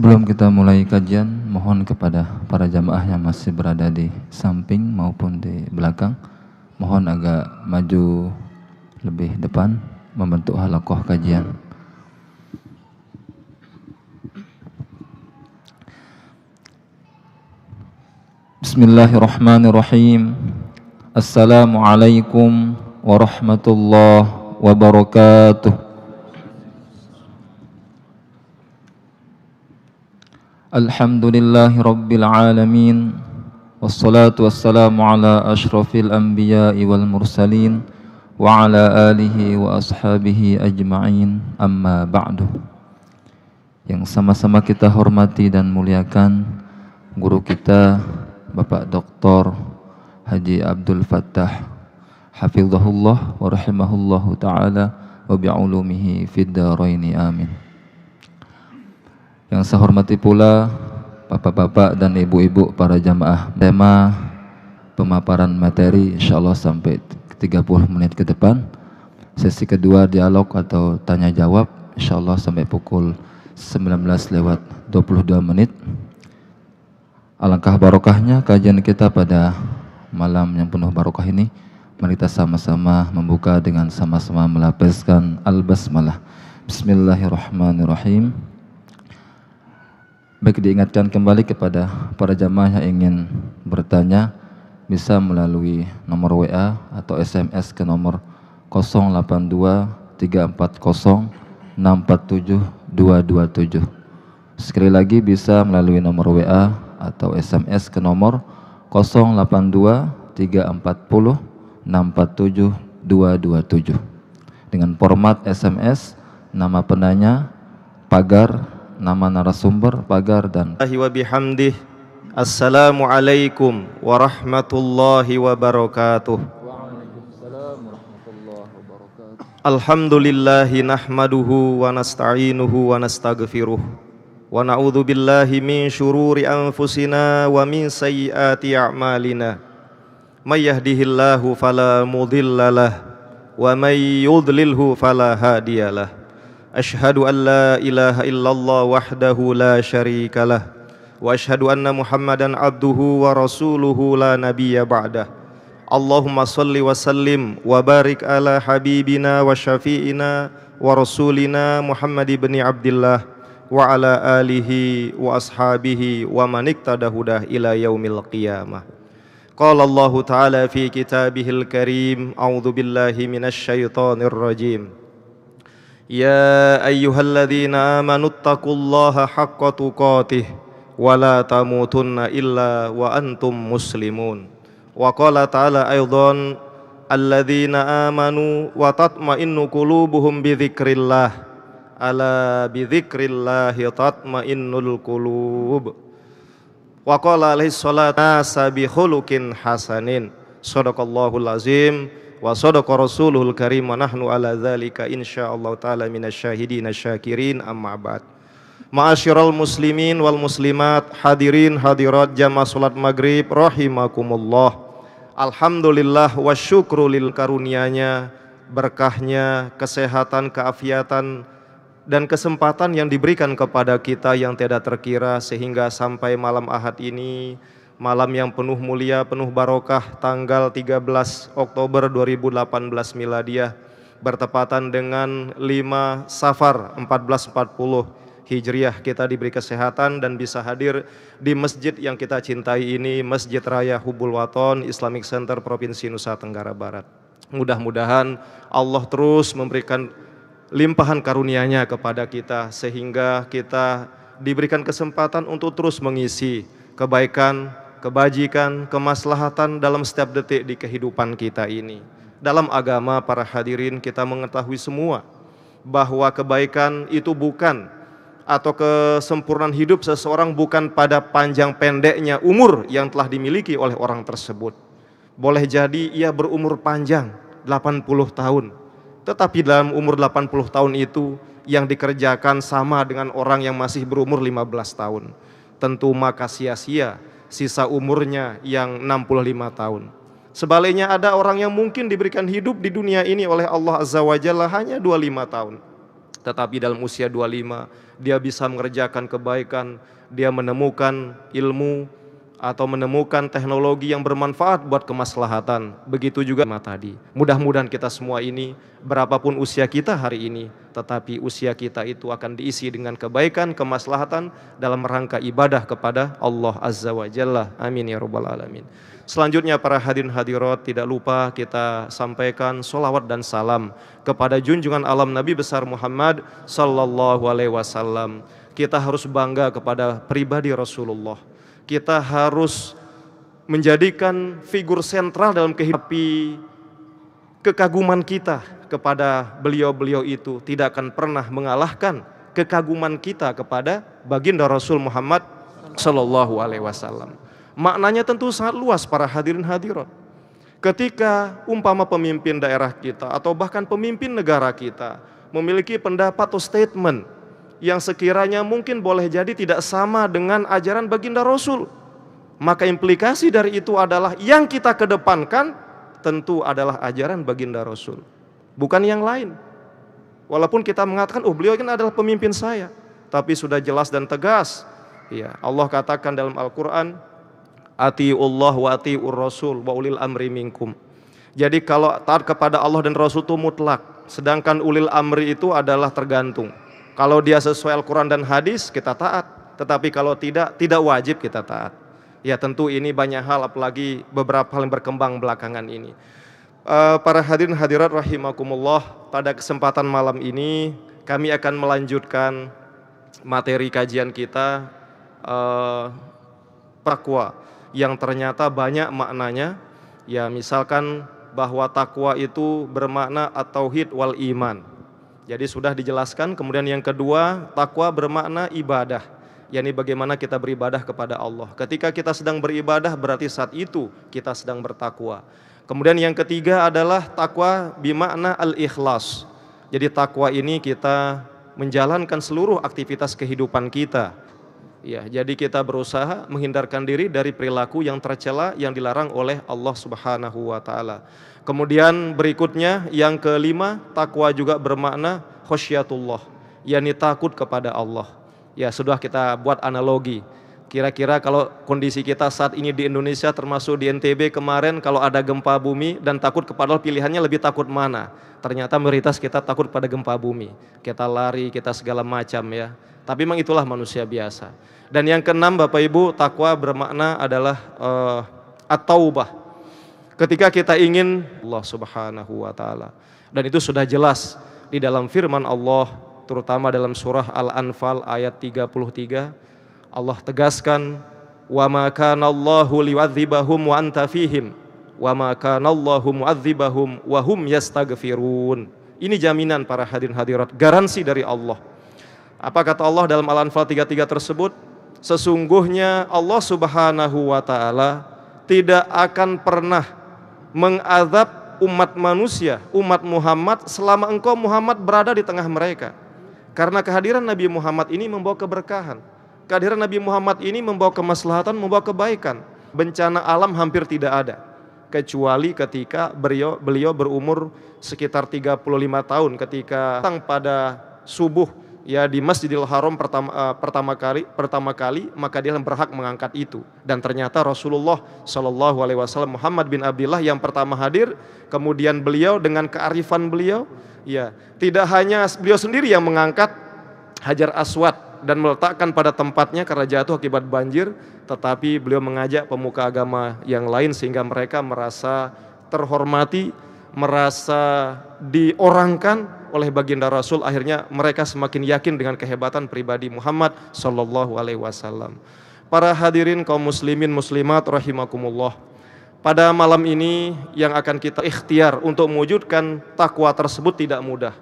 Sebelum kita mulai kajian, mohon kepada para jamaah yang masih berada di samping maupun di belakang, mohon agak maju lebih depan membentuk halaqah kajian. Bismillahirrahmanirrahim. Assalamualaikum warahmatullahi wabarakatuh. Alhamdulillahi rabbil alamin. Wassalatu wassalamu ala ashrafil anbiya'i wal mursalin wa ala alihi wa ashabihi ajma'in, amma ba'du. Yang sama-sama kita hormati dan muliakan guru kita Bapak Dr. Haji Abdul Fattah hafizahullah wa rahimahullahu ta'ala wa bi'ulumihi fid dharaini amin. Yang saya hormati pula bapak-bapak dan ibu-ibu para jamaah. Tema pemaparan materi insyaallah sampai 30 menit ke depan. Sesi kedua dialog atau tanya jawab insyaallah sampai pukul 19:22. Alangkah barokahnya kajian kita pada malam yang penuh barokah ini. Mari kita sama-sama membuka dengan sama-sama melafazkan al-basmalah. Bismillahirrahmanirrahim. Baik, diingatkan kembali kepada para jamaah yang ingin bertanya, bisa melalui nomor WA atau SMS ke nomor 082 340 647 227. Sekali lagi bisa melalui nomor WA atau SMS ke nomor 082 340 647 227. Dengan format SMS, nama penanya, pagar, nama narasumber, pagar, dan wa bihamdih. Assalamualaikum warahmatullahi wabarakatuh. Waalaikumsalam warahmatullahi wabarakatuh. Alhamdulillahi nahmaduhu wa nasta'inuhu wa nastaghfiruh wa na'udzu billahi min syururi anfusina wa min sayyiati a'malina. May yahdihillahu fala mudhillalah wa may yudlilhu fala hadiyalah. Ashhadu an la ilaha illallah wahdahu la syarika lah wa ashhadu anna Muhammadan abduhu wa rasuluhu la nabiyya ba'dah. Allahumma salli wa sallim wa barik ala habibina wa syafi'ina wa rasulina Muhammad ibn Abdillah wa ala alihi wa ashabihi wa man iqtada hudah ila yaumil qiyamah. Qala Allah ta'ala fi kitabihil karim, a'udzu billahi minasy syaithanir rajim. Ya ayyuhalladzina amanu taqullaha haqqa tuqatih wa la tamutunna illa wa antum muslimun. Wa qala ta'ala aidan alladzina amanu wa tatma'innu qulubuhum bi dzikrillah ala bi dzikrillahi tatma'innul qulub. Wa qala alaihi salatu nasabi khuluqin hasanin. Shadaqallahul azim wa sadaqa rasuluhul karim wa nahnu ala dzalika insyaallah taala minasyahidin syakirin, amma ba'd. Ma'asyiral muslimin wal muslimat, hadirin hadirat jamaah salat maghrib rahimakumullah. Alhamdulillah wa syukru lil karunianya, berkahnya, kesehatan, keafiatan dan kesempatan yang diberikan kepada kita yang tidak terkira sehingga sampai malam Ahad ini, malam yang penuh mulia, penuh barokah, tanggal 13 Oktober 2018 Miladiah, bertepatan dengan 5 Safar 1440 Hijriah, kita diberi kesehatan dan bisa hadir di masjid yang kita cintai ini, Masjid Raya Hubul Waton Islamic Center Provinsi Nusa Tenggara Barat. Mudah-mudahan Allah terus memberikan limpahan karunia-Nya kepada kita sehingga kita diberikan kesempatan untuk terus mengisi kebaikan, kebajikan, kemaslahatan dalam setiap detik di kehidupan kita ini. Dalam agama para hadirin kita mengetahui semua bahwa kebaikan itu bukan, atau kesempurnaan hidup seseorang bukan pada panjang pendeknya umur yang telah dimiliki oleh orang tersebut. Boleh jadi ia berumur panjang 80 tahun, tetapi dalam umur 80 tahun itu yang dikerjakan sama dengan orang yang masih berumur 15 tahun. Tentu maka sia-sia sisa umurnya yang 65 tahun. Sebaliknya ada orang yang mungkin diberikan hidup di dunia ini oleh Allah Azza wa Jalla hanya 25 tahun. Tetapi dalam usia 25 dia bisa mengerjakan kebaikan, dia menemukan ilmu atau menemukan teknologi yang bermanfaat buat kemaslahatan. Begitu juga tadi. Mudah-mudahan kita semua ini, berapapun usia kita hari ini, tetapi usia kita itu akan diisi dengan kebaikan, kemaslahatan dalam rangka ibadah kepada Allah Azza wa Jalla. Amin ya rabbal alamin. Selanjutnya para hadirin hadirat, tidak lupa kita sampaikan sholawat dan salam kepada junjungan alam Nabi besar Muhammad sallallahu alaihi wasallam. Kita harus bangga kepada pribadi Rasulullah. Kita harus menjadikan figur sentral dalam kehidupan. Kekaguman kita kepada beliau-beliau itu tidak akan pernah mengalahkan kekaguman kita kepada baginda Rasul Muhammad sallallahu alaihi wasallam. Maknanya tentu sangat luas para hadirin hadirat. Ketika umpama pemimpin daerah kita atau bahkan pemimpin negara kita memiliki pendapat atau statement yang sekiranya mungkin boleh jadi tidak sama dengan ajaran baginda Rasul, maka implikasi dari itu adalah yang kita kedepankan tentu adalah ajaran baginda Rasul, bukan yang lain. Walaupun kita mengatakan, beliau kan adalah pemimpin saya, tapi sudah jelas dan tegas. Ya, Allah katakan dalam Al-Quran, atiullah wa atiur rasul wa ulil amri minkum. Jadi kalau taat kepada Allah dan Rasul itu mutlak, sedangkan ulil amri itu adalah tergantung. Kalau dia sesuai Al-Quran dan hadis, kita taat. Tetapi kalau tidak wajib kita taat. Ya tentu ini banyak hal, apalagi beberapa hal yang berkembang belakangan ini. Para hadirin hadirat rahimakumullah, pada kesempatan malam ini kami akan melanjutkan materi kajian kita, takwa, yang ternyata banyak maknanya. Ya misalkan bahwa takwa itu bermakna at-tauhid wal iman. Jadi sudah dijelaskan. Kemudian yang kedua, takwa bermakna ibadah, yakni bagaimana kita beribadah kepada Allah. Ketika kita sedang beribadah berarti saat itu kita sedang bertakwa. Kemudian yang ketiga adalah takwa bimakna al-ikhlas. Jadi takwa ini kita menjalankan seluruh aktivitas kehidupan kita. Ya, jadi kita berusaha menghindarkan diri dari perilaku yang tercela yang dilarang oleh Allah Subhanahu wa taala. Kemudian berikutnya yang kelima, takwa juga bermakna khasyatullah, yakni takut kepada Allah. Ya, sudah kita buat analogi. Kira-kira kalau kondisi kita saat ini di Indonesia, termasuk di NTB kemarin, kalau ada gempa bumi dan takut kepada Allah, pilihannya lebih takut mana? Ternyata mayoritas kita takut pada gempa bumi. Kita lari, kita segala macam ya. Tapi memang itulah manusia biasa. Dan yang keenam Bapak Ibu, takwa bermakna adalah at-taubah. Ketika kita ingin Allah Subhanahu wa taala. Dan itu sudah jelas di dalam firman Allah, terutama dalam surah Al-Anfal ayat 33. Allah tegaskan, wa ma kana Allahu li'adzibahum wa anta fihim wa ma kana Allahu mu'adzibahum wa hum yastaghfirun. Ini jaminan para hadirin hadirat, garansi dari Allah. Apa kata Allah dalam Al-Anfal 33 tersebut? Sesungguhnya Allah Subhanahu wa taala tidak akan pernah mengazab umat manusia, umat Muhammad, selama engkau Muhammad berada di tengah mereka. Karena kehadiran Nabi Muhammad ini membawa keberkahan. Kehadiran Nabi Muhammad ini membawa kemaslahatan, membawa kebaikan. Bencana alam hampir tidak ada, kecuali ketika beliau berumur sekitar 35 tahun ketika datang pada subuh ya di Masjidil Haram pertama kali, maka dia berhak mengangkat itu. Dan ternyata Rasulullah Shallallahu Alaihi Wasallam Muhammad bin Abdullah yang pertama hadir. Kemudian beliau dengan kearifan beliau, ya tidak hanya beliau sendiri yang mengangkat Hajar Aswad dan meletakkan pada tempatnya karena jatuh akibat banjir, tetapi beliau mengajak pemuka agama yang lain sehingga mereka merasa terhormati, merasa diorangkan oleh baginda Rasul. Akhirnya mereka semakin yakin dengan kehebatan pribadi Muhammad Sallallahu Alaihi Wasallam. Para hadirin kaum muslimin muslimat rahimakumullah, pada malam ini yang akan kita ikhtiar untuk mewujudkan takwa tersebut tidak mudah.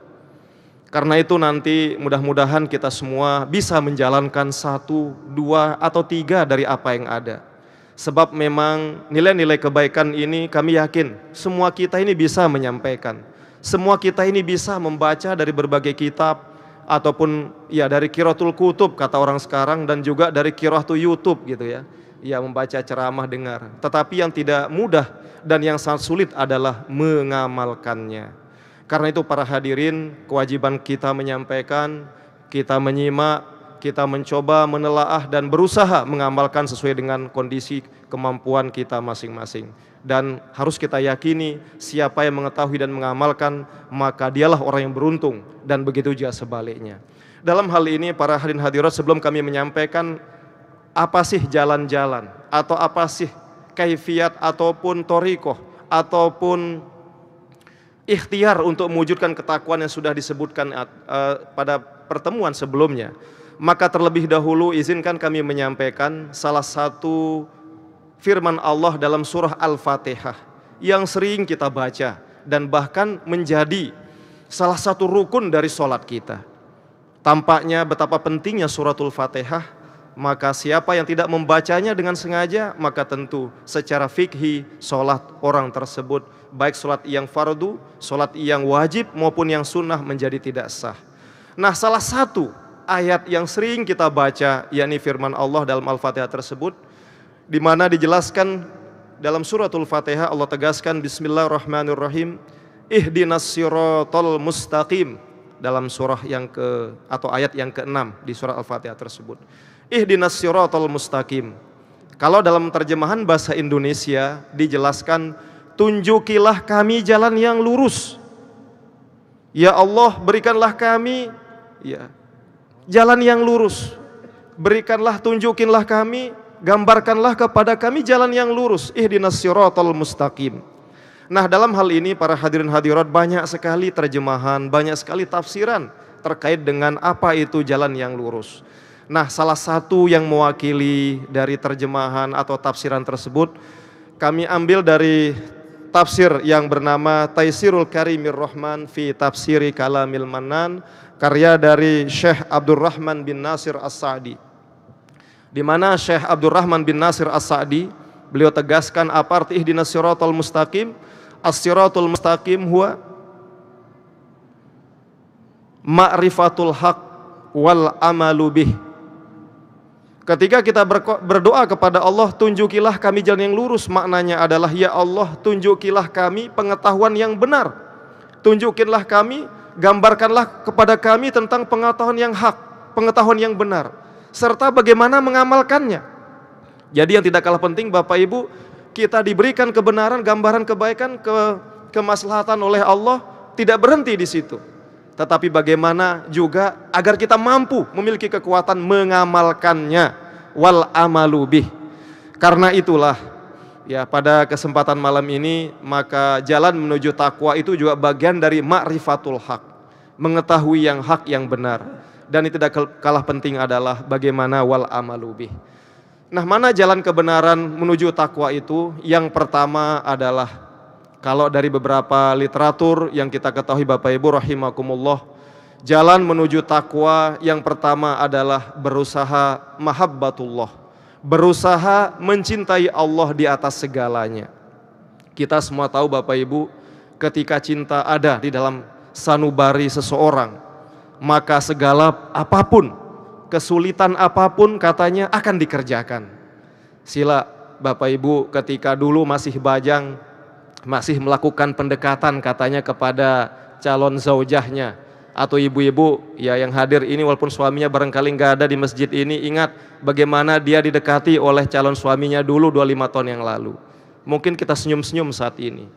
Karena itu nanti mudah-mudahan kita semua bisa menjalankan 1, 2, atau 3 dari apa yang ada. Sebab memang nilai-nilai kebaikan ini kami yakin semua kita ini bisa menyampaikan. Semua kita ini bisa membaca dari berbagai kitab ataupun ya dari qiraatul kutub kata orang sekarang, dan juga dari qiraatul YouTube gitu ya. Ya membaca ceramah dengar. Tetapi yang tidak mudah dan yang sangat sulit adalah mengamalkannya. Karena itu para hadirin, kewajiban kita menyampaikan, kita menyimak, kita mencoba menelaah dan berusaha mengamalkan sesuai dengan kondisi kemampuan kita masing-masing. Dan harus kita yakini siapa yang mengetahui dan mengamalkan, maka dialah orang yang beruntung, dan begitu juga sebaliknya. Dalam hal ini para hadirin hadirat, sebelum kami menyampaikan apa sih jalan-jalan atau apa sih kaifiat ataupun thoriqoh ataupun ikhtiar untuk mewujudkan ketakwaan yang sudah disebutkan pada pertemuan sebelumnya, maka terlebih dahulu izinkan kami menyampaikan salah satu firman Allah dalam surah Al-Fatihah yang sering kita baca dan bahkan menjadi salah satu rukun dari sholat kita. Tampaknya betapa pentingnya suratul Fatihah, maka siapa yang tidak membacanya dengan sengaja, maka tentu secara fikhi sholat orang tersebut, baik sholat yang fardu, sholat yang wajib maupun yang sunnah, menjadi tidak sah. Nah, salah satu ayat yang sering kita baca yakni firman Allah dalam Al-Fatihah tersebut, di mana dijelaskan dalam suratul Fatihah Allah tegaskan Bismillahirrahmanirrahim, ihdinas siratal mustaqim, dalam surah yang atau ayat yang ke-6 di surah Al-Fatihah tersebut. Ihdinas siratal mustaqim. Kalau dalam terjemahan bahasa Indonesia dijelaskan, tunjukilah kami jalan yang lurus. Ya Allah, berikanlah kami jalan yang lurus. Berikanlah, tunjukinlah kami, gambarkanlah kepada kami jalan yang lurus. Ihdinas siratal mustaqim. Nah, dalam hal ini para hadirin hadirat, banyak sekali terjemahan, banyak sekali tafsiran terkait dengan apa itu jalan yang lurus. Nah, salah satu yang mewakili dari terjemahan atau tafsiran tersebut kami ambil dari tafsir yang bernama Taisirul Karimir Rahman fi Tafsiri Kalamil Mannan, karya dari Syekh Abdurrahman bin Nasir As-Sa'di. Di mana Syekh Abdurrahman bin Nasir As-Sa'di, beliau tegaskan apa arti ihdinas siratal mustaqim. As-siratul mustaqim huwa ma'rifatul haq wal amalu bih. Ketika kita berdoa kepada Allah, tunjukilah kami jalan yang lurus, maknanya adalah ya Allah, tunjukilah kami pengetahuan yang benar. Tunjukilah kami, gambarkanlah kepada kami tentang pengetahuan yang hak, pengetahuan yang benar, serta bagaimana mengamalkannya. Jadi yang tidak kalah penting Bapak Ibu, kita diberikan kebenaran, gambaran kebaikan, kemaslahatan oleh Allah, tidak berhenti di situ. Tetapi bagaimana juga agar kita mampu memiliki kekuatan mengamalkannya, wal amalu bih. Karena itulah ya, pada kesempatan malam ini maka jalan menuju takwa itu juga bagian dari ma'rifatul haq, mengetahui yang hak, yang benar. Dan itu tidak kalah penting adalah bagaimana wal amalu bih. Nah, mana jalan kebenaran menuju takwa itu? Yang pertama adalah, kalau dari beberapa literatur yang kita ketahui Bapak Ibu rahimakumullah, jalan menuju takwa yang pertama adalah berusaha mahabbatullah, berusaha mencintai Allah di atas segalanya. Kita semua tahu Bapak Ibu, ketika cinta ada di dalam sanubari seseorang, maka segala apapun, kesulitan apapun katanya akan dikerjakan. Sila Bapak Ibu ketika dulu masih bajang, masih melakukan pendekatan katanya kepada calon zaujahnya, atau ibu-ibu ya yang hadir ini walaupun suaminya barangkali nggak ada di masjid ini, ingat bagaimana dia didekati oleh calon suaminya dulu 25 tahun yang lalu. Mungkin kita senyum-senyum saat ini,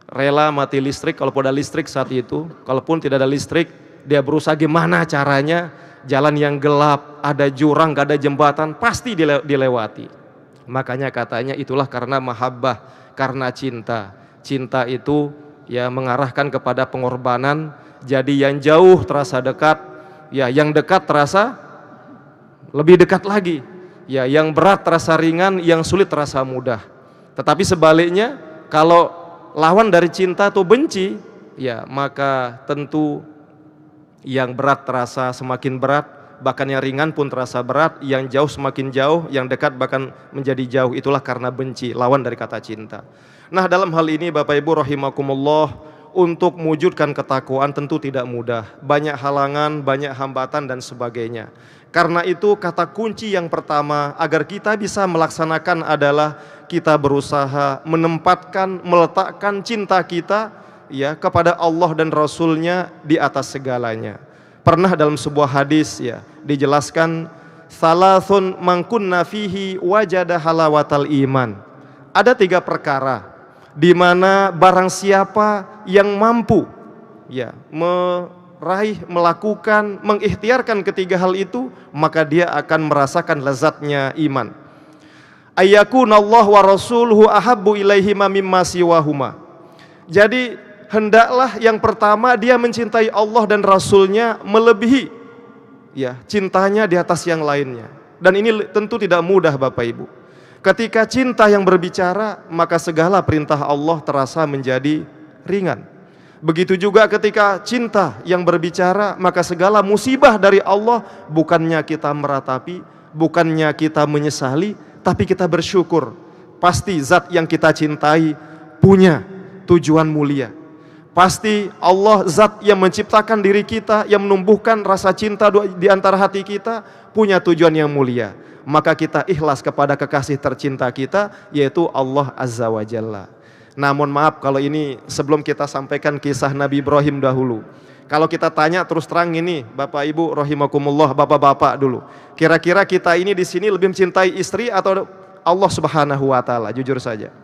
rela mati listrik kalaupun ada listrik saat itu, kalaupun tidak ada listrik dia berusaha gimana caranya, jalan yang gelap, ada jurang, gak ada jembatan, pasti dilewati. Makanya katanya itulah karena mahabbah, karena cinta. Cinta itu ya mengarahkan kepada pengorbanan. Jadi yang jauh terasa dekat, ya yang dekat terasa lebih dekat lagi. Ya yang berat terasa ringan, yang sulit terasa mudah. Tetapi sebaliknya, kalau lawan dari cinta atau benci, ya maka tentu yang berat terasa semakin berat, bahkan yang ringan pun terasa berat, yang jauh semakin jauh, yang dekat bahkan menjadi jauh. Itulah karena benci, lawan dari kata cinta. Nah, dalam hal ini Bapak Ibu rahimakumullah, untuk mewujudkan ketakwaan tentu tidak mudah. Banyak halangan, banyak hambatan dan sebagainya. Karena itu kata kunci yang pertama agar kita bisa melaksanakan adalah kita berusaha menempatkan, meletakkan cinta kita ya kepada Allah dan Rasulnya di atas segalanya. Pernah dalam sebuah hadis ya dijelaskan, salasun mangkunna fihi wajada halawatal iman. Ada 3 perkara di mana barang siapa yang mampu ya meraih, melakukan, mengikhtiarkan ketiga hal itu, maka dia akan merasakan lezatnya iman. Ayyakunallahu wa rasuluhu ahabbu ilaihi mimma siwahuma. Jadi hendaklah yang pertama dia mencintai Allah dan Rasulnya melebihi ya cintanya di atas yang lainnya. Dan ini tentu tidak mudah Bapak Ibu. Ketika cinta yang berbicara, maka segala perintah Allah terasa menjadi ringan. Begitu juga ketika cinta yang berbicara, maka segala musibah dari Allah bukannya kita meratapi, bukannya kita menyesali, tapi kita bersyukur. Pasti zat yang kita cintai punya tujuan mulia. Pasti Allah zat yang menciptakan diri kita, yang menumbuhkan rasa cinta di antara hati kita, punya tujuan yang mulia. Maka kita ikhlas kepada kekasih tercinta kita, yaitu Allah Azza wa Jalla. Namun maaf kalau ini sebelum kita sampaikan kisah Nabi Ibrahim dahulu. Kalau kita tanya terus terang ini, Bapak Ibu rahimakumullah, Bapak-bapak dulu. Kira-kira kita ini di sini lebih mencintai istri atau Allah Subhanahu wa taala? Jujur saja.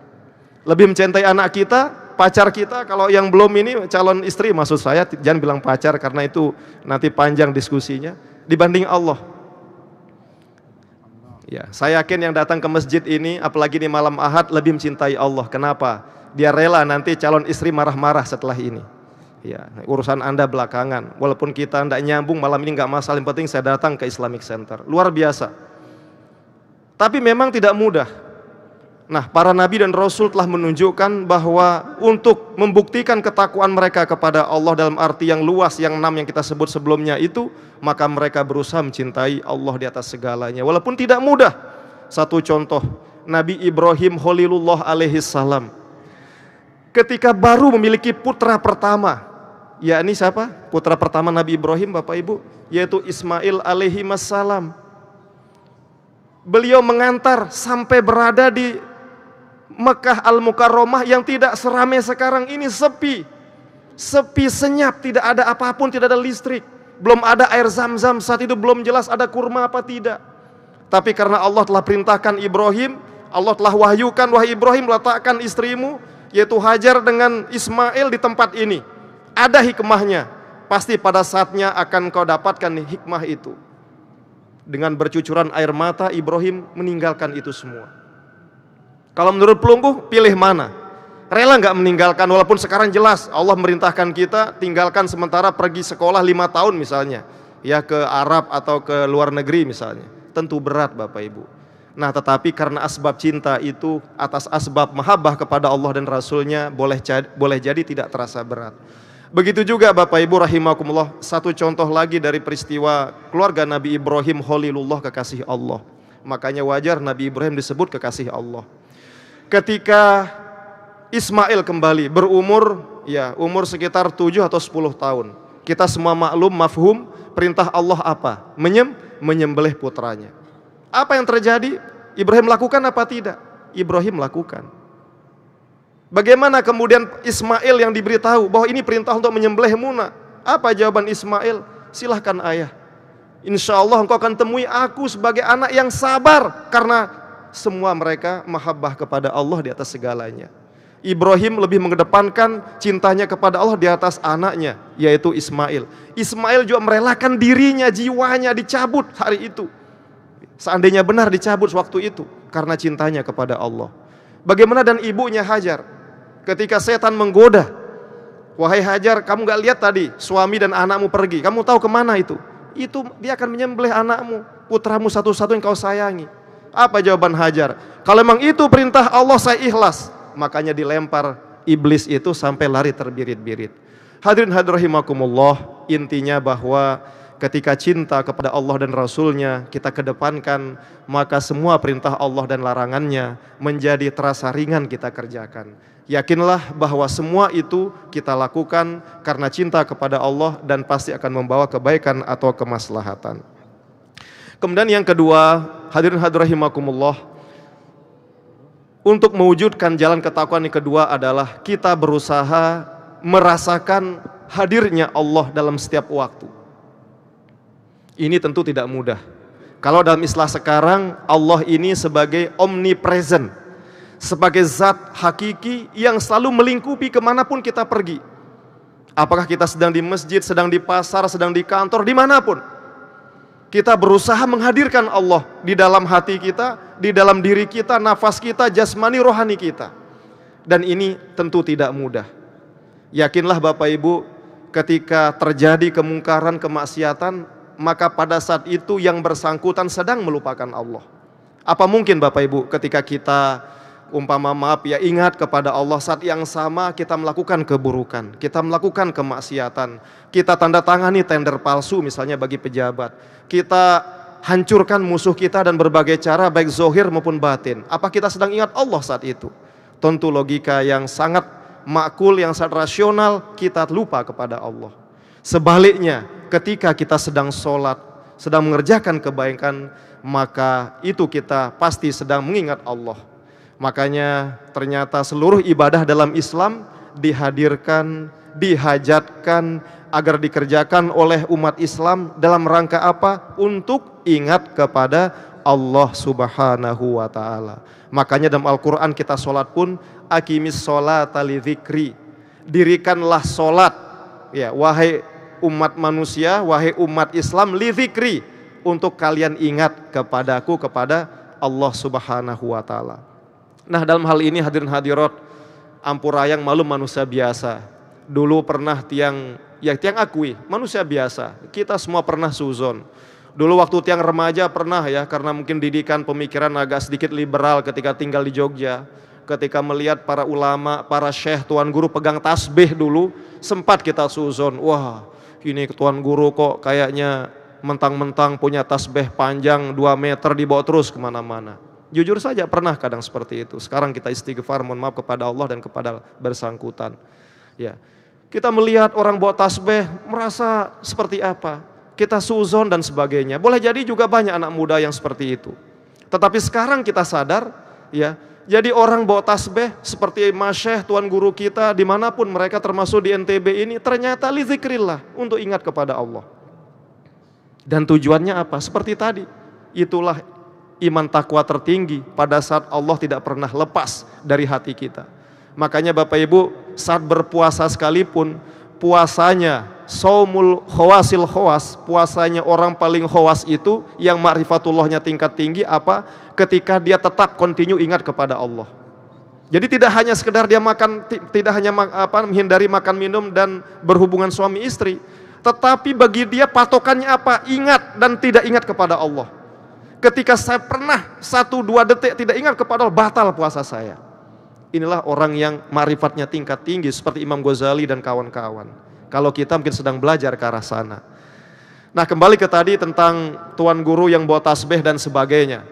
Lebih mencintai anak kita, pacar kita? Kalau yang belum ini calon istri maksud saya, jangan bilang pacar karena itu nanti panjang diskusinya, dibanding Allah. Ya, saya yakin yang datang ke masjid ini, apalagi di malam Ahad, lebih mencintai Allah. Kenapa? Dia rela nanti calon istri marah-marah setelah ini. Ya, urusan Anda belakangan. Walaupun kita tidak nyambung malam ini nggak masalah. Yang penting saya datang ke Islamic Center. Luar biasa. Tapi memang tidak mudah. Nah, para nabi dan rasul telah menunjukkan bahwa untuk membuktikan ketakwaan mereka kepada Allah dalam arti yang luas, yang 6 yang kita sebut sebelumnya itu, maka mereka berusaha mencintai Allah di atas segalanya. Walaupun tidak mudah. Satu contoh, Nabi Ibrahim Khalilullah alaihi salam. Ketika baru memiliki putra pertama, yakni siapa? Putra pertama Nabi Ibrahim, Bapak Ibu, yaitu Ismail alaihi salam. Beliau mengantar sampai berada di Mekah Al-Mukarramah yang tidak seramai sekarang ini, sepi. Sepi, senyap, tidak ada apapun, tidak ada listrik. Belum ada air Zam-Zam, saat itu belum jelas ada kurma apa tidak. Tapi karena Allah telah perintahkan Ibrahim, Allah telah wahyukan, wahai Ibrahim, letakkan istrimu, yaitu Hajar dengan Ismail di tempat ini. Ada hikmahnya. Pasti pada saatnya akan kau dapatkan hikmah itu. Dengan bercucuran air mata, Ibrahim meninggalkan itu semua. Kalau menurut pelungguh, pilih mana? Rela nggak meninggalkan, walaupun sekarang jelas Allah merintahkan kita tinggalkan sementara pergi sekolah 5 tahun misalnya, ya ke Arab atau ke luar negeri misalnya. Tentu berat Bapak Ibu. Nah tetapi karena asbab cinta itu atas asbab mahabbah kepada Allah dan Rasulnya boleh jadi tidak terasa berat. Begitu juga Bapak Ibu rahimakumullah, satu contoh lagi dari peristiwa keluarga Nabi Ibrahim Khalilullah, kekasih Allah. Makanya wajar Nabi Ibrahim disebut kekasih Allah. Ketika Ismail kembali berumur umur sekitar 7 atau 10 tahun. Kita semua maklum, mafhum, perintah Allah apa? Menyembelih putranya. Apa yang terjadi? Ibrahim lakukan apa tidak? Ibrahim lakukan. Bagaimana kemudian Ismail yang diberitahu bahwa ini perintah untuk menyembelihmu nak? Apa jawaban Ismail? Silahkan ayah. Insya Allah engkau akan temui aku sebagai anak yang sabar. Karena semua mereka mahabbah kepada Allah di atas segalanya. Ibrahim lebih mengedepankan cintanya kepada Allah di atas anaknya, yaitu Ismail. Ismail juga merelakan dirinya, jiwanya dicabut hari itu. Seandainya benar dicabut waktu itu karena cintanya kepada Allah. Bagaimana dan ibunya Hajar? Ketika setan menggoda, wahai Hajar, kamu gak lihat tadi suami dan anakmu pergi, kamu tahu kemana itu? Itu dia akan menyembelih anakmu, putramu satu-satu yang kau sayangi. Apa jawaban Hajar? Kalau memang itu perintah Allah, saya ikhlas. Makanya dilempar iblis itu sampai lari terbirit-birit. Hadirin hadirin rahimakumullah, intinya bahwa ketika cinta kepada Allah dan Rasulnya kita kedepankan, maka semua perintah Allah dan larangannya menjadi terasa ringan kita kerjakan. Yakinlah bahwa semua itu kita lakukan karena cinta kepada Allah dan pasti akan membawa kebaikan atau kemaslahatan. Kemudian yang kedua, hadirin hadirin rahimakumullah, untuk mewujudkan jalan ketakwaan yang kedua adalah kita berusaha merasakan hadirnya Allah dalam setiap waktu. Ini tentu tidak mudah. Kalau dalam istilah sekarang, Allah ini sebagai omnipresent, sebagai zat hakiki yang selalu melingkupi kemanapun kita pergi. Apakah kita sedang di masjid, sedang di pasar, sedang di kantor, dimanapun, kita berusaha menghadirkan Allah di dalam hati kita, di dalam diri kita, nafas kita, jasmani, rohani kita. Dan ini tentu tidak mudah. Yakinlah Bapak Ibu, ketika terjadi kemungkaran, kemaksiatan, maka pada saat itu yang bersangkutan sedang melupakan Allah. Apa mungkin Bapak Ibu ketika kita umpama ingat kepada Allah, saat yang sama kita melakukan keburukan, kita melakukan kemaksiatan, kita tanda tangani tender palsu misalnya bagi pejabat, kita hancurkan musuh kita dan berbagai cara baik zohir maupun batin. Apa kita sedang ingat Allah saat itu? Tentu logika yang sangat makul, yang sangat rasional, kita lupa kepada Allah. Sebaliknya, ketika kita sedang sholat, sedang mengerjakan kebaikan, maka itu kita pasti sedang mengingat Allah. Makanya ternyata seluruh ibadah dalam Islam dihadirkan, dihajatkan agar dikerjakan oleh umat Islam dalam rangka apa? Untuk ingat kepada Allah Subhanahu wa ta'ala. Makanya dalam Al-Quran kita sholat pun, aqimis sholata li dzikri, dirikanlah sholat, ya, wahai umat manusia, wahai umat Islam, li dzikri, untuk kalian ingat kepadaku, kepada Allah Subhanahu wa ta'ala. Nah, dalam hal ini hadirin hadirat, ampurayang malum manusia biasa. Dulu pernah tiang akui, manusia biasa. Kita semua pernah suzon. Dulu waktu tiang remaja pernah ya, karena mungkin didikan pemikiran agak sedikit liberal ketika tinggal di Jogja. Ketika melihat para ulama, para syekh, tuan guru pegang tasbih dulu, sempat kita suzon. Wah, ini tuan guru kok kayaknya mentang-mentang punya tasbih panjang 2 meter dibawa terus kemana-mana. Jujur saja pernah kadang seperti itu. Sekarang kita istighfar, mohon maaf kepada Allah dan kepada bersangkutan. Ya, kita melihat orang bawa tasbih merasa seperti apa, kita suzon dan sebagainya. Boleh jadi juga banyak anak muda yang seperti itu. Tetapi sekarang kita sadar, ya, jadi orang bawa tasbih seperti masyayikh, tuan guru kita dimanapun mereka, termasuk di NTB ini, ternyata li dzikrillah, untuk ingat kepada Allah. Dan tujuannya apa? Seperti tadi, itulah iman takwa tertinggi pada saat Allah tidak pernah lepas dari hati kita. Makanya Bapak Ibu, saat berpuasa sekalipun, puasanya saumul khawasil khawas, puasanya orang paling khawas itu yang ma'rifatullahnya tingkat tinggi apa? Ketika dia tetap continue ingat kepada Allah. Jadi tidak hanya sekedar dia makan, tidak hanya menghindari makan minum dan berhubungan suami istri, tetapi bagi dia patokannya apa? Ingat dan tidak ingat kepada Allah. Ketika saya pernah 1-2 detik tidak ingat kepada Allah, batal puasa saya. Inilah orang yang ma'rifatnya tingkat tinggi seperti Imam Ghazali dan kawan-kawan. Kalau kita mungkin sedang belajar ke arah sana. Nah, kembali ke tadi tentang tuan guru yang bawa tasbih dan sebagainya.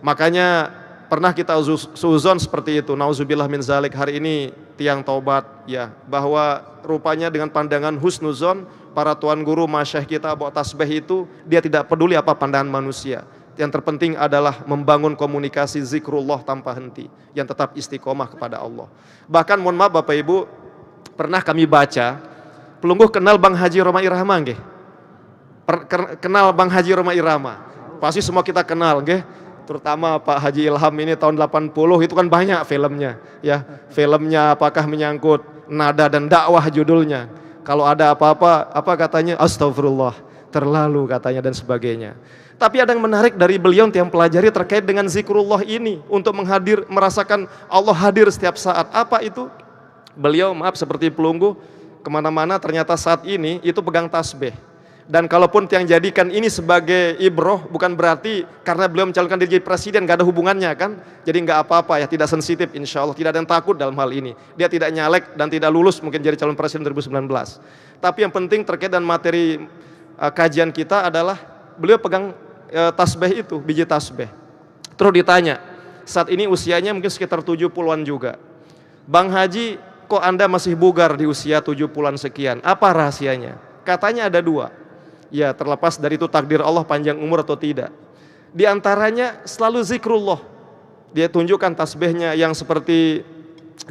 Makanya pernah kita suzon seperti itu. Nauzubillah min zalik. Hari ini tiang taubat ya, bahwa rupanya dengan pandangan husnuzon para tuan guru masyayikh kita bawa tasbih itu, dia tidak peduli apa pandangan manusia. Yang terpenting adalah membangun komunikasi zikrullah tanpa henti, yang tetap istiqomah kepada Allah. Bahkan mohon maaf Bapak Ibu, pernah kami baca, Pelungguh kenal Bang Haji Roma Irama nggih? Kenal Bang Haji Roma Irama? Pasti semua kita kenal nggih? Terutama Pak Haji Ilham ini tahun 80 itu kan banyak filmnya ya. Filmnya apakah menyangkut nada dan dakwah judulnya. Kalau ada apa-apa, apa katanya? Astagfirullah, terlalu katanya dan sebagainya. Tapi ada yang menarik dari beliau yang pelajari terkait dengan zikrullah ini untuk merasakan Allah hadir setiap saat. Apa itu? Beliau maaf seperti pelungguh kemana-mana ternyata saat ini itu pegang tasbih. Dan kalaupun yang jadikan ini sebagai ibroh, bukan berarti karena beliau mencalonkan diri jadi presiden gak ada hubungannya kan. Jadi gak apa-apa ya, tidak sensitif insya Allah, tidak ada yang takut dalam hal ini. Dia tidak nyalek dan tidak lulus mungkin jadi calon presiden 2019. Tapi yang penting terkait dengan materi kajian kita adalah beliau pegang tasbih itu, biji tasbih. Terus ditanya, saat ini usianya mungkin sekitar 70-an juga. Bang Haji, kok Anda masih bugar di usia 70-an sekian? Apa rahasianya? Katanya ada 2. Ya, terlepas dari itu takdir Allah panjang umur atau tidak. Di antaranya selalu zikrullah. Dia tunjukkan tasbihnya yang seperti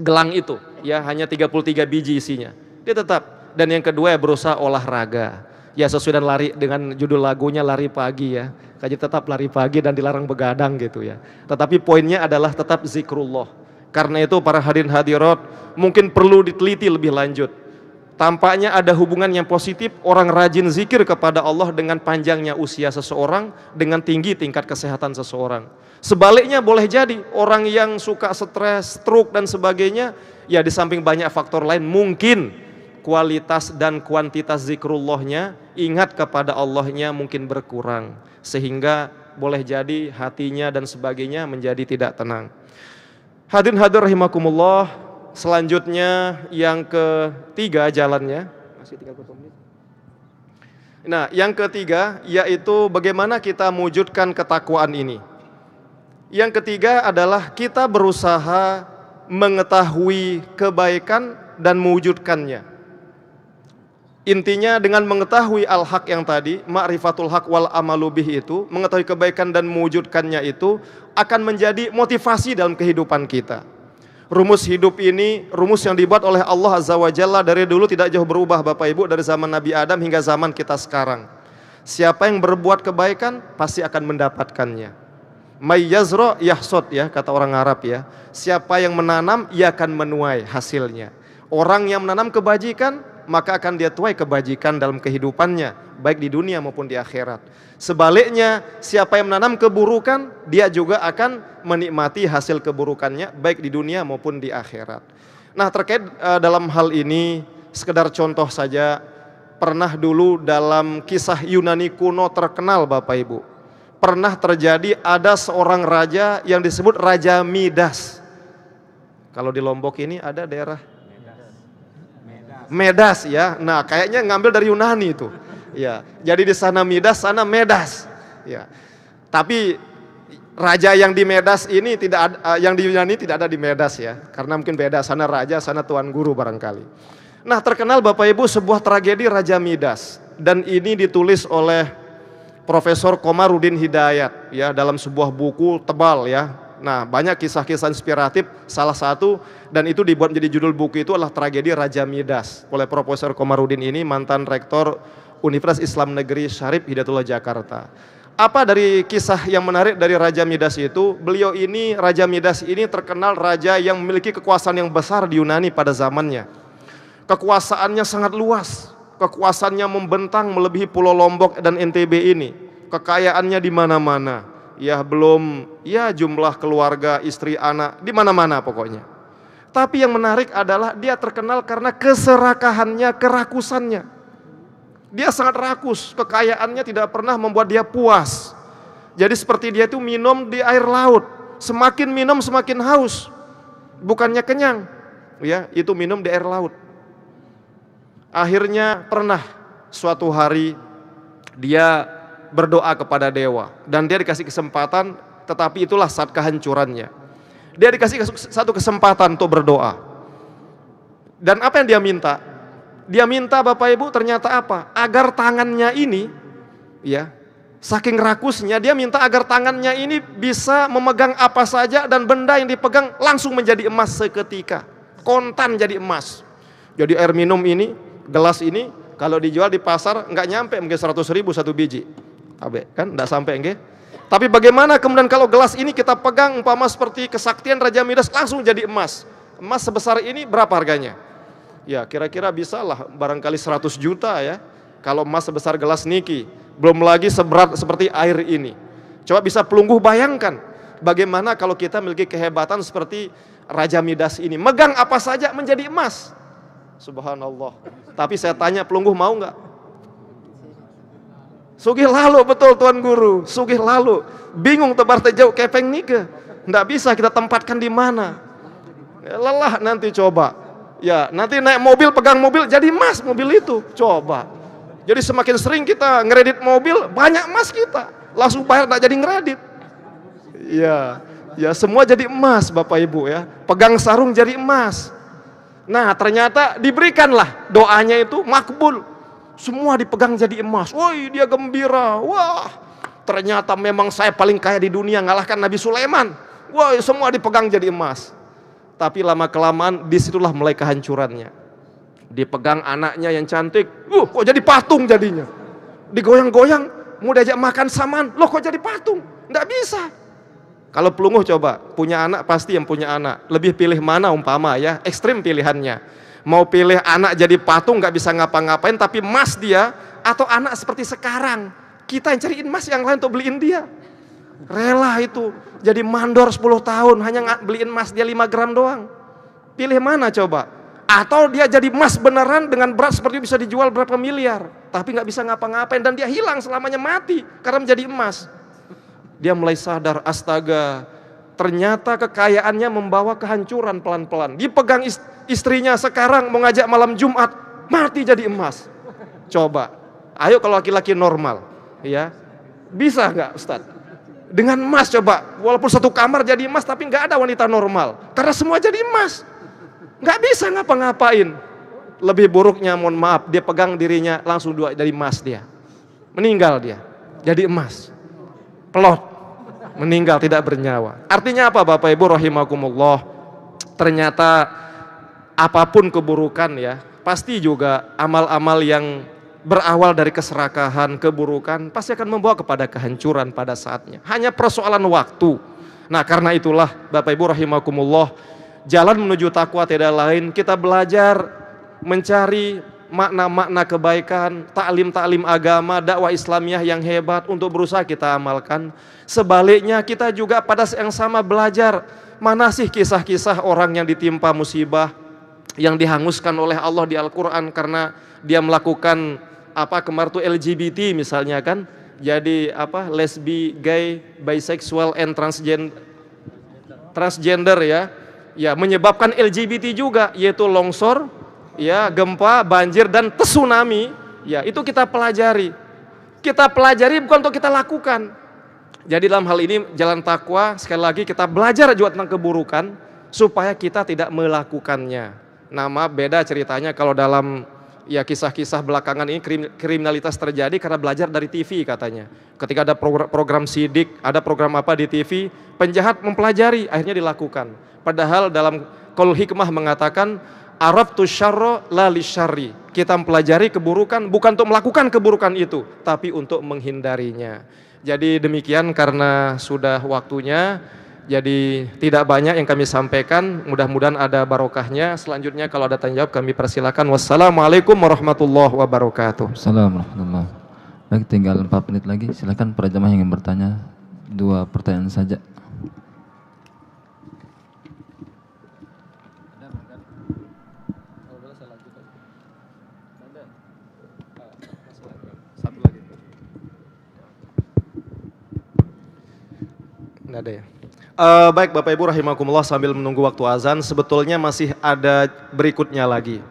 gelang itu, ya hanya 33 biji isinya. dia tetap. Dan yang kedua ya berusaha olahraga. Ya sesuai dan lari dengan judul lagunya lari pagi ya. Jadi tetap lari pagi dan dilarang begadang gitu ya. Tetapi poinnya adalah tetap zikrullah. Karena itu para hadirin hadirat mungkin perlu diteliti lebih lanjut. Tampaknya ada hubungan yang positif orang rajin zikir kepada Allah dengan panjangnya usia seseorang, dengan tinggi tingkat kesehatan seseorang. Sebaliknya boleh jadi orang yang suka stres, stroke dan sebagainya, ya di samping banyak faktor lain mungkin kualitas dan kuantitas zikrullahnya, ingat kepada Allahnya mungkin berkurang. Sehingga boleh jadi hatinya dan sebagainya menjadi tidak tenang. Hadirin hadirat rahimakumullah, selanjutnya yang ketiga jalannya. Masih tinggal berapa menit? Nah, yang ketiga yaitu bagaimana kita mewujudkan ketakwaan ini. Yang ketiga adalah kita berusaha mengetahui kebaikan dan mewujudkannya. Intinya dengan mengetahui al-haq yang tadi, ma'rifatul haq wal amalu bih itu, mengetahui kebaikan dan mewujudkannya itu akan menjadi motivasi dalam kehidupan kita. Rumus hidup ini, rumus yang dibuat oleh Allah Azza wa Jalla dari dulu tidak jauh berubah Bapak Ibu, dari zaman Nabi Adam hingga zaman kita sekarang. Siapa yang berbuat kebaikan pasti akan mendapatkannya. May yazra yahsud ya, kata orang Arab ya. Siapa yang menanam ia akan menuai hasilnya. Orang yang menanam kebajikan maka akan dia tuai kebajikan dalam kehidupannya, baik di dunia maupun di akhirat. Sebaliknya, siapa yang menanam keburukan, dia juga akan menikmati hasil keburukannya, baik di dunia maupun di akhirat. Nah, terkait dalam hal ini, sekedar contoh saja, pernah dulu dalam kisah Yunani kuno terkenal Bapak Ibu, pernah terjadi ada seorang raja yang disebut Raja Midas. Kalau di Lombok ini ada daerah Medas ya. Nah, kayaknya ngambil dari Yunani itu. Ya. Jadi di sana Midas, sana Medas. Ya. Tapi raja yang di Medas ini tidak ada, yang di Yunani tidak ada di Medas ya. Karena mungkin beda, sana raja, sana tuan guru barangkali. Nah, terkenal Bapak Ibu sebuah tragedi Raja Midas, dan ini ditulis oleh Profesor Komarudin Hidayat ya dalam sebuah buku tebal ya. Nah, banyak kisah-kisah inspiratif, salah satu dan itu dibuat menjadi judul buku itu adalah Tragedi Raja Midas oleh Profesor Komarudin ini, mantan rektor Universitas Islam Negeri Syarif Hidayatullah Jakarta. Apa dari kisah yang menarik dari Raja Midas itu? Beliau ini, Raja Midas ini terkenal raja yang memiliki kekuasaan yang besar di Yunani pada zamannya. Kekuasaannya sangat luas, kekuasaannya membentang melebihi Pulau Lombok dan NTB ini. Kekayaannya di mana-mana. Ya belum ya jumlah keluarga, istri, anak di mana-mana pokoknya. Tapi yang menarik adalah dia terkenal karena keserakahannya, kerakusannya. Dia sangat rakus, kekayaannya tidak pernah membuat dia puas. Jadi seperti dia itu minum di air laut, semakin minum semakin haus. Bukannya kenyang. Ya, itu minum di air laut. Akhirnya pernah suatu hari dia berdoa kepada dewa dan dia dikasih kesempatan, tetapi itulah saat kehancurannya. Dia dikasih satu kesempatan untuk berdoa. Dan apa yang dia minta? Dia minta Bapak Ibu ternyata apa? Agar tangannya ini ya, saking rakusnya dia minta agar tangannya ini bisa memegang apa saja dan benda yang dipegang langsung menjadi emas seketika. Kontan jadi emas. Jadi air minum ini, gelas ini kalau dijual di pasar nggak nyampe mungkin 100.000 satu biji. Abe, kan enggak sampai nggih. Tapi bagaimana kemudian kalau gelas ini kita pegang umpama seperti kesaktian Raja Midas langsung jadi emas. Emas sebesar ini berapa harganya? Ya, kira-kira bisa lah barangkali 100 juta ya. Kalau emas sebesar gelas niki, belum lagi seberat seperti air ini. Coba bisa pelungguh bayangkan bagaimana kalau kita memiliki kehebatan seperti Raja Midas ini. Megang apa saja menjadi emas. Subhanallah. Tapi saya tanya pelungguh mau enggak? Sugih lalu betul Tuan Guru, sugih lalu. Bingung tebar tejauh kepeng nike. Nggak bisa kita tempatkan di mana. Ya, lelah nanti coba. Ya, nanti naik mobil, pegang mobil jadi emas mobil itu. Coba. Jadi semakin sering kita ngeredit mobil, banyak emas kita. Langsung bayar nggak jadi ngeredit. Ya, ya semua jadi emas Bapak Ibu ya. Pegang sarung jadi emas. Nah, ternyata diberikanlah doanya itu makbul. Semua dipegang jadi emas. Woi, dia gembira. Wah, ternyata memang saya paling kaya di dunia, ngalahkan Nabi Sulaiman. Woi, semua dipegang jadi emas. Tapi lama kelamaan disitulah mulai kehancurannya. Dipegang anaknya yang cantik, kok jadi patung jadinya. Digoyang-goyang, mau diajak makan saman, loh kok jadi patung? Nggak bisa. Kalau pelunguh coba, punya anak pasti yang punya anak. Lebih pilih mana umpama ya, ekstrim pilihannya. Mau pilih anak jadi patung nggak bisa ngapa-ngapain tapi emas dia, atau anak seperti sekarang. Kita yang cariin emas yang lain untuk beliin dia. Rela itu, jadi mandor 10 tahun hanya beliin emas dia 5 gram doang. Pilih mana coba? Atau dia jadi emas beneran dengan berat seperti bisa dijual berapa miliar, tapi nggak bisa ngapa-ngapain dan dia hilang selamanya mati karena menjadi emas. Dia mulai sadar, astaga, ternyata kekayaannya membawa kehancuran pelan-pelan. Dipegang istrinya sekarang mau ngajak malam Jumat, mati jadi emas. Coba, ayo kalau laki-laki normal, ya bisa nggak Ustadz? Dengan emas coba, walaupun satu kamar jadi emas tapi nggak ada wanita normal, karena semua jadi emas, nggak bisa ngapa-ngapain. Lebih buruknya, mohon maaf, dia pegang dirinya langsung dari emas dia, meninggal dia, jadi emas. Pelot, meninggal tidak bernyawa. Artinya apa Bapak Ibu rahimakumullah? Ternyata apapun keburukan ya, pasti juga amal-amal yang berawal dari keserakahan, keburukan pasti akan membawa kepada kehancuran pada saatnya. Hanya persoalan waktu. Nah, karena itulah Bapak Ibu rahimakumullah, jalan menuju takwa tidak lain kita belajar mencari makna-makna kebaikan, taklim-taklim agama, dakwah Islamiyah yang hebat untuk berusaha kita amalkan. Sebaliknya kita juga pada yang sama belajar mana sih kisah-kisah orang yang ditimpa musibah, yang dihanguskan oleh Allah di Al-Quran karena dia melakukan kemarin tuh LGBT misalnya kan, jadi lesbi, gay, bisexual, and transgender ya menyebabkan LGBT juga, yaitu longsor, ya, gempa, banjir dan tsunami, ya itu kita pelajari. Kita pelajari bukan untuk kita lakukan. Jadi dalam hal ini jalan takwa sekali lagi kita belajar juga tentang keburukan supaya kita tidak melakukannya. Nama beda ceritanya kalau dalam ya kisah-kisah belakangan ini kriminalitas terjadi karena belajar dari TV katanya. Ketika ada program sidik, ada program apa di TV, penjahat mempelajari akhirnya dilakukan. Padahal dalam Qaul Hikmah mengatakan Araftu syarra la lisyarri. Kita mempelajari keburukan bukan untuk melakukan keburukan itu, tapi untuk menghindarinya. Jadi demikian karena sudah waktunya, jadi tidak banyak yang kami sampaikan. Mudah-mudahan ada barokahnya. Selanjutnya kalau ada tanya jawab kami persilakan. Wassalamualaikum warahmatullahi wabarakatuh. Assalamualaikum warahmatullahi wabarakatuh. Baik, tinggal 4 menit lagi. Silakan para jamaah yang ingin bertanya. 2 pertanyaan saja. Nggak ada ya. Baik Bapak Ibu rahimakumullah, sambil menunggu waktu azan sebetulnya masih ada berikutnya lagi.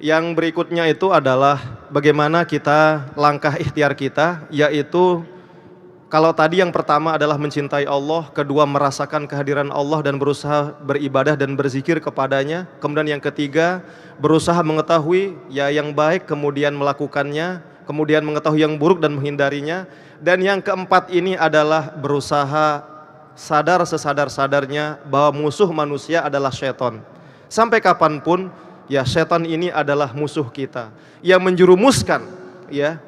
Yang berikutnya itu adalah bagaimana kita langkah ikhtiar kita, yaitu kalau tadi yang pertama adalah mencintai Allah, kedua merasakan kehadiran Allah dan berusaha beribadah dan berzikir kepadanya, kemudian yang ketiga berusaha mengetahui ya yang baik kemudian melakukannya, kemudian mengetahui yang buruk dan menghindarinya, dan yang keempat ini adalah berusaha sadar sesadar-sadarnya bahwa musuh manusia adalah syaitan. Sampai kapanpun ya syaitan ini adalah musuh kita yang menjerumuskan ya.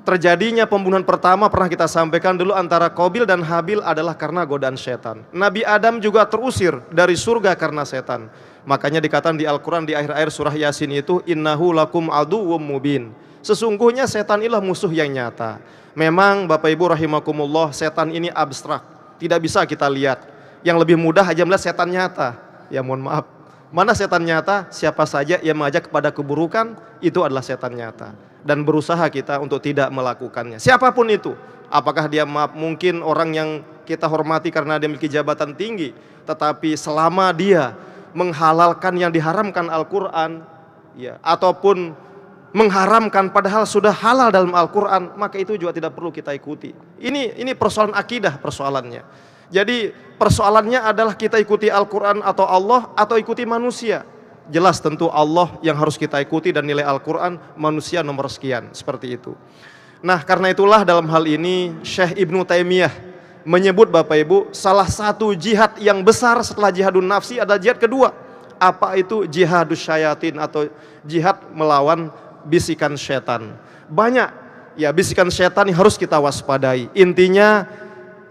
Terjadinya pembunuhan pertama pernah kita sampaikan dulu antara Qabil dan Habil adalah karena godaan setan. Nabi Adam juga terusir dari surga karena setan. Makanya dikatakan di Al-Quran di akhir-akhir surah Yasin itu innahu lakum aduwwum mubin. Sesungguhnya setan inilah musuh yang nyata. Memang Bapak Ibu rahimakumullah, setan ini abstrak, tidak bisa kita lihat. Yang lebih mudah aja melihat setan nyata. Ya mohon maaf, mana setan nyata? Siapa saja yang mengajak kepada keburukan itu adalah setan nyata. Dan berusaha kita untuk tidak melakukannya. Siapapun itu, apakah dia mungkin orang yang kita hormati karena dia memiliki jabatan tinggi, tetapi selama dia menghalalkan yang diharamkan Al-Quran, ya, ataupun mengharamkan padahal sudah halal dalam Al-Quran, maka itu juga tidak perlu kita ikuti. Ini persoalan akidah persoalannya. Jadi persoalannya adalah kita ikuti Al-Quran atau Allah atau ikuti manusia. Jelas tentu Allah yang harus kita ikuti dan nilai Al-Quran, manusia nomor sekian, seperti itu. Nah karena itulah dalam hal ini Syekh Ibnu Taimiyah menyebut Bapak Ibu, salah satu jihad yang besar setelah jihadun nafsi adalah jihad kedua, apa itu jihadus syayatin atau jihad melawan bisikan setan. Banyak ya bisikan setan yang harus kita waspadai. Intinya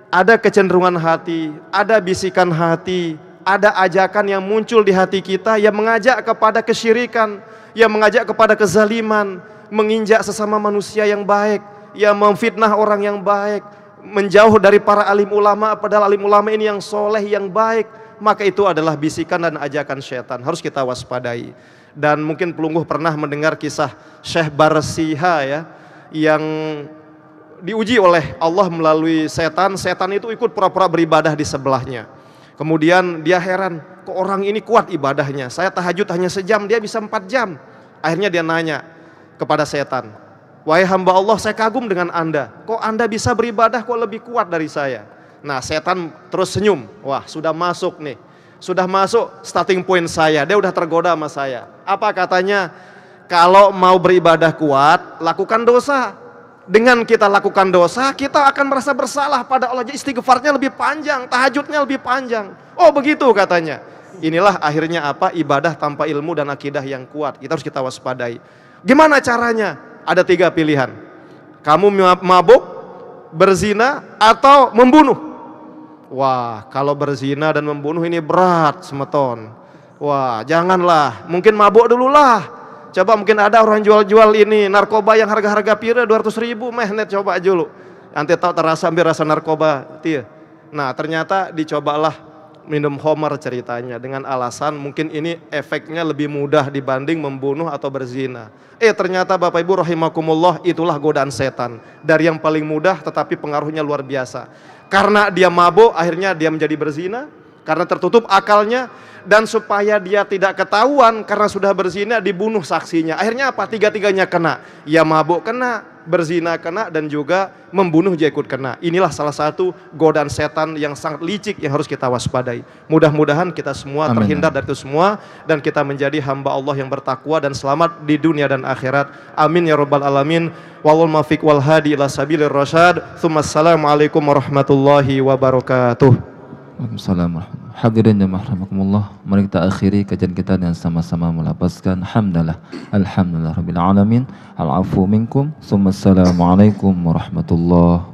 ada kecenderungan hati, ada bisikan hati, ada ajakan yang muncul di hati kita yang mengajak kepada kesyirikan, yang mengajak kepada kezaliman, menginjak sesama manusia yang baik, yang memfitnah orang yang baik, menjauh dari para alim ulama, padahal alim ulama ini yang soleh, yang baik. Maka itu adalah bisikan dan ajakan syaitan, harus kita waspadai. Dan mungkin pelungguh pernah mendengar kisah Syekh Barsiha ya, yang diuji oleh Allah melalui setan. Setan itu ikut pura-pura beribadah di sebelahnya. Kemudian dia heran, kok orang ini kuat ibadahnya, saya tahajud hanya sejam, dia bisa 4 jam. Akhirnya dia nanya kepada setan, wahai hamba Allah, saya kagum dengan anda, kok anda bisa beribadah kok lebih kuat dari saya. Nah setan terus senyum, wah sudah masuk nih, sudah masuk starting point saya, dia udah tergoda sama saya. Apa katanya? Kalau mau beribadah kuat, lakukan dosa. Dengan kita lakukan dosa, kita akan merasa bersalah pada Allah. Jadi istighfarnya lebih panjang, tahajudnya lebih panjang. Oh begitu katanya. Inilah akhirnya apa? Ibadah tanpa ilmu dan akidah yang kuat. Kita waspadai. Gimana caranya? Ada 3 pilihan. Kamu mabuk, berzina, atau membunuh. Wah, kalau berzina dan membunuh ini berat semeton. Wah, janganlah. Mungkin mabuk dululah. Coba mungkin ada orang jual-jual ini narkoba yang harga-harga pira 200.000, net coba dulu. Nanti tahu terasa hampir rasa narkoba, tia. Nah, ternyata dicobalah minum homer ceritanya dengan alasan mungkin ini efeknya lebih mudah dibanding membunuh atau berzina. Ternyata Bapak Ibu rahimakumullah, itulah godaan setan. Dari yang paling mudah tetapi pengaruhnya luar biasa. Karena dia mabuk, akhirnya dia menjadi berzina, karena tertutup akalnya. Dan supaya dia tidak ketahuan karena sudah berzina, dibunuh saksinya. Akhirnya apa? 3-tiganya kena. Ya mabuk kena, berzina kena, dan juga membunuh juga ikut kena. Inilah salah satu godaan setan yang sangat licik yang harus kita waspadai. Mudah-mudahan kita semua terhindar dari itu semua, dan kita menjadi hamba Allah yang bertakwa dan selamat di dunia dan akhirat. Amin ya rabbal alamin. Wallahul muwaffiq wal hadi ila sabilir rasyad. Assalamualaikum warahmatullahi wabarakatuh. Waalaikumsalam. Hadirin jemaah rahimakumullah, mari kita akhiri kajian kita dengan sama-sama melapaskan hamdalah. Alhamdulillah rabbil alamin. Al-afu minkum. Assalamualaikum warahmatullahi wabarakatuh.